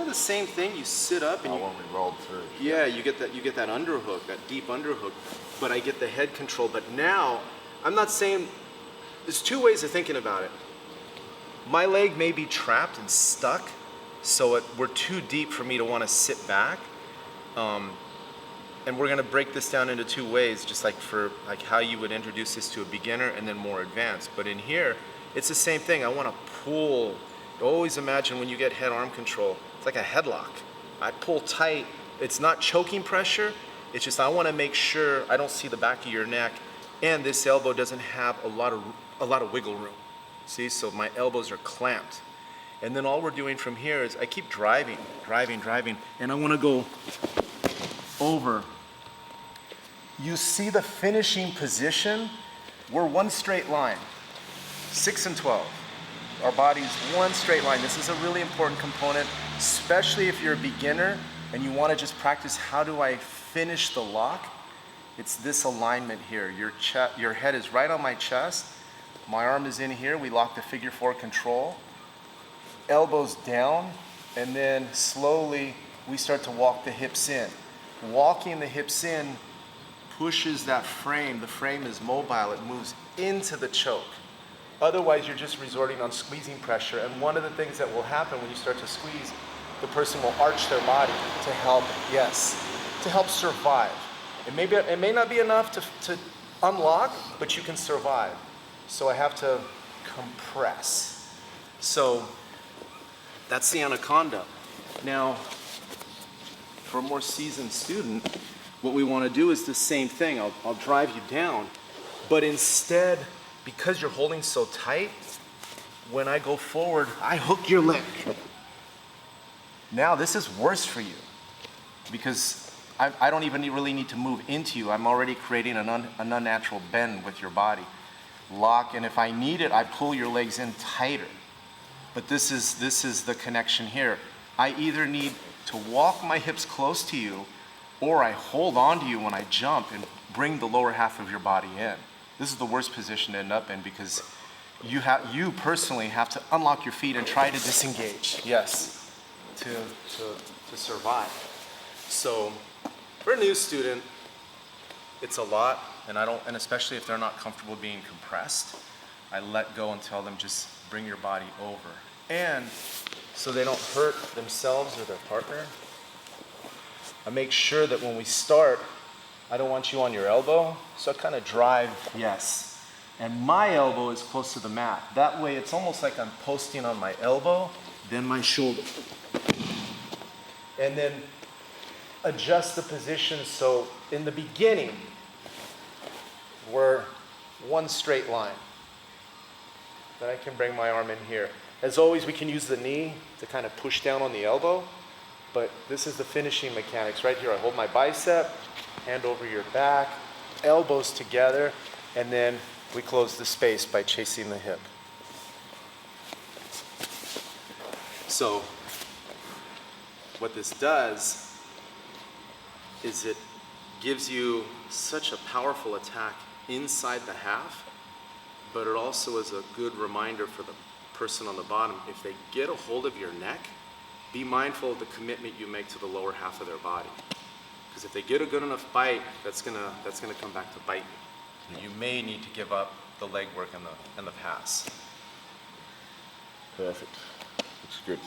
kind of the same thing. You sit up and when we rolled through. yeah, you get that underhook, that deep underhook, but I get the head control. But now, I'm not saying, there's two ways of thinking about it. My leg may be trapped and stuck, so we're too deep for me to want to sit back. And we're gonna break this down into two ways, just like for how you would introduce this to a beginner and then more advanced. But in here, it's the same thing. I wanna pull. Always imagine when you get head-arm control, it's like a headlock. I pull tight. It's not choking pressure. It's just I wanna make sure I don't see the back of your neck, and this elbow doesn't have a lot of wiggle room. See, so my elbows are clamped. And then all we're doing from here is I keep driving, and I wanna go over. You see the finishing position? We're one straight line, 6 and 12. Our body's one straight line. This is a really important component, especially if you're a beginner and you wanna just practice how do I finish the lock. It's this alignment here. Your head is right on my chest. My arm is in here. We lock the figure 4 control. Elbows down, and then slowly we start to walk the hips in. Walking the hips in pushes that frame. The frame is mobile. It moves into the choke. Otherwise, you're just resorting on squeezing pressure. And one of the things that will happen when you start to squeeze, the person will arch their body to help, to help survive. It may not be enough to unlock, but you can survive. So I have to compress. So that's the Andaconda. Now, for a more seasoned student, what we want to do is the same thing. I'll drive you down, but instead, because you're holding so tight, when I go forward, I hook your leg. Now this is worse for you because I don't even really need to move into you. I'm already creating an unnatural bend with your body. Lock, and if I need it, I pull your legs in tighter. But this is the connection here. I either need to walk my hips close to you, or I hold on to you when I jump and bring the lower half of your body in. This is the worst position to end up in because you personally have to unlock your feet and try to disengage, to survive. So for a new student, it's a lot, and especially if they're not comfortable being compressed, I let go and tell them just bring your body over. And so they don't hurt themselves or their partner, I make sure that when we start, I don't want you on your elbow, so I kind of drive, and my elbow is close to the mat. That way it's almost like I'm posting on my elbow, then my shoulder. And then adjust the position so in the beginning, we're one straight line. Then I can bring my arm in here. As always, we can use the knee to kind of push down on the elbow, but this is the finishing mechanics. Right here, I hold my bicep, hand over your back, elbows together, and then we close the space by chasing the hip. So what this does is it gives you such a powerful attack inside the half, but it also is a good reminder for the person on the bottom. If they get a hold of your neck, be mindful of the commitment you make to the lower half of their body. Because if they get a good enough bite, that's gonna come back to bite you. You may need to give up the leg work and the pass. Perfect. Looks good.